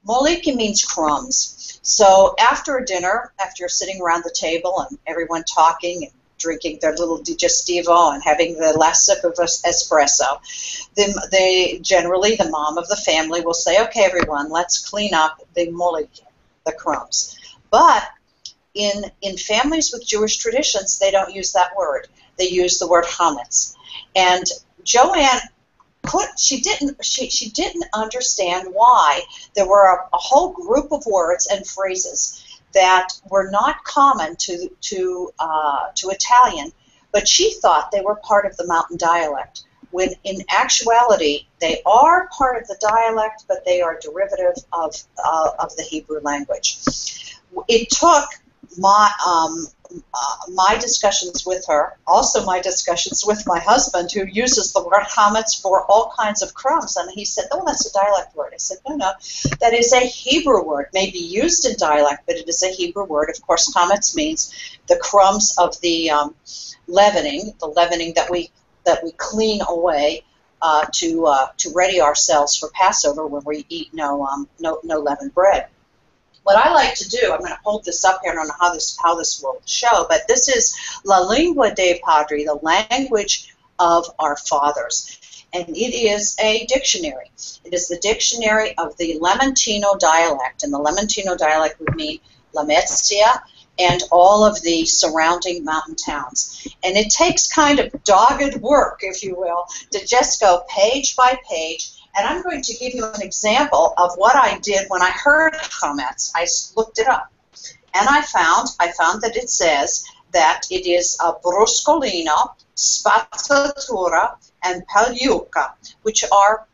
Moliki means crumbs. So after dinner, after you're sitting around the table and everyone talking and drinking their little digestivo and having the last sip of espresso, generally the mom of the family will say, okay, everyone, let's clean up the moliki, the crumbs. But in families with Jewish traditions, they don't use that word. They use the word chametz. And Joanne she didn't understand why there were a whole group of words and phrases that were not common to Italian, but she thought they were part of the mountain dialect, when in actuality they are part of the dialect, but they are derivative of the Hebrew language. It took my discussions with her, also my discussions with my husband, who uses the word chametz for all kinds of crumbs, and he said, oh, that's a dialect word. I said, no, that is a Hebrew word, may be used in dialect, but it is a Hebrew word. Of course, chametz means the crumbs of the leavening that we clean away to ready ourselves for Passover when we eat no leavened bread. What I like to do, I'm going to hold this up here. I don't know how this will show, but this is La Lingua dei Padri, the language of our fathers. And it is a dictionary. It is the dictionary of the Levantino dialect, and the Levantino dialect would mean Lamezia and all of the surrounding mountain towns. And it takes kind of dogged work, if you will, to just go page by page. And I'm going to give you an example of what I did when I heard chametz. I looked it up, and I found that it says that it is a bruscolino, spazzatura, and pagliuca, which are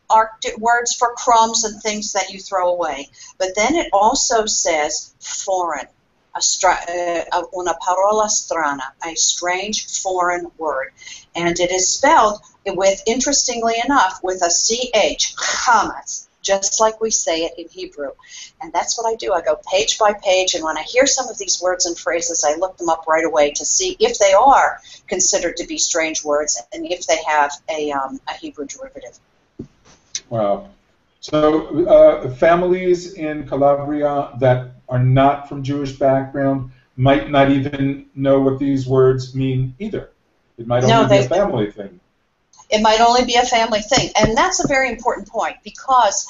words for crumbs and things that you throw away. But then it also says foreign, una parola strana, a strange foreign word. And it is spelled with, interestingly enough, with a CH, chametz, just like we say it in Hebrew. And that's what I do. I go page by page, and when I hear some of these words and phrases, I look them up right away to see if they are considered to be strange words and if they have a Hebrew derivative. Wow. So families in Calabria that are not from Jewish background might not even know what these words mean either. It might only be a family thing. It might only be a family thing, and that's a very important point, because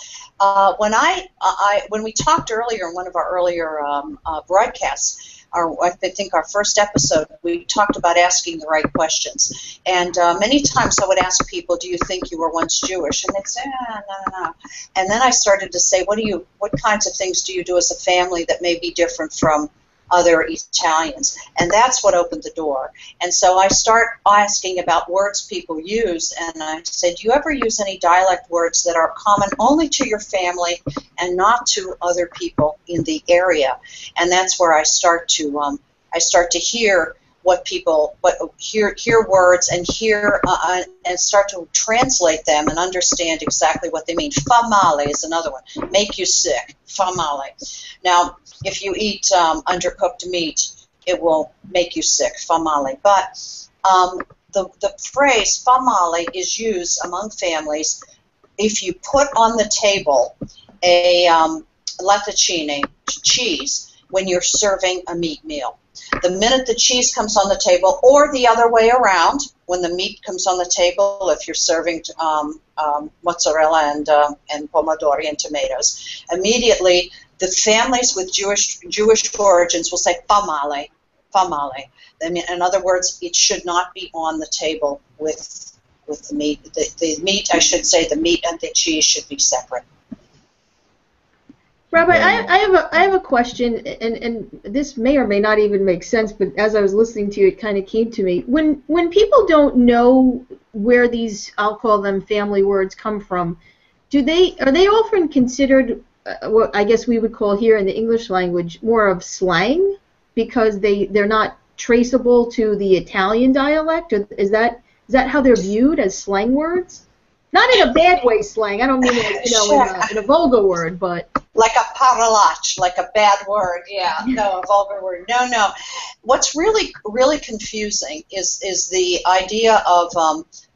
when we talked earlier in one of our earlier broadcasts, I think our first episode, we talked about asking the right questions. And many times I would ask people, do you think you were once Jewish? And they'd say, no. And then I started to say, what kinds of things do you do as a family that may be different from other Italians? And that's what opened the door. And so I start asking about words people use, and I said, do you ever use any dialect words that are common only to your family and not to other people in the area? And that's where I start to hear what people hear words and hear and start to translate them and understand exactly what they mean. Famale is another one. Make you sick. Famale. Now, if you eat undercooked meat, it will make you sick. Famale. But the phrase famale is used among families if you put on the table a latticini, cheese, when you're serving a meat meal. The minute the cheese comes on the table, or the other way around, when the meat comes on the table, if you're serving mozzarella and pomodori and tomatoes, immediately the families with Jewish origins will say famale, famale. I mean, in other words, it should not be on the table with the meat. The meat, I should say, the meat and the cheese should be separate. Rabbi, I have a question, and this may or may not even make sense, but as I was listening to you, it kind of came to me. When people don't know where these, I'll call them family words, come from, are they often considered what I guess we would call here in the English language more of slang, because they're not traceable to the Italian dialect? Or is that how they're viewed, as slang words? Not in a bad way, slang. I don't mean it, in a vulgar word, but like a parolacce, like a bad word. Yeah, no, a vulgar word. No. What's really confusing is the idea of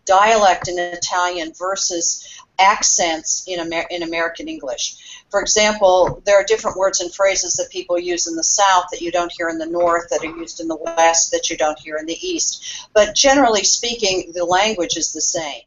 dialect in Italian versus accents in American English. For example, there are different words and phrases that people use in the South that you don't hear in the North, that are used in the West that you don't hear in the East. But generally speaking, the language is the same.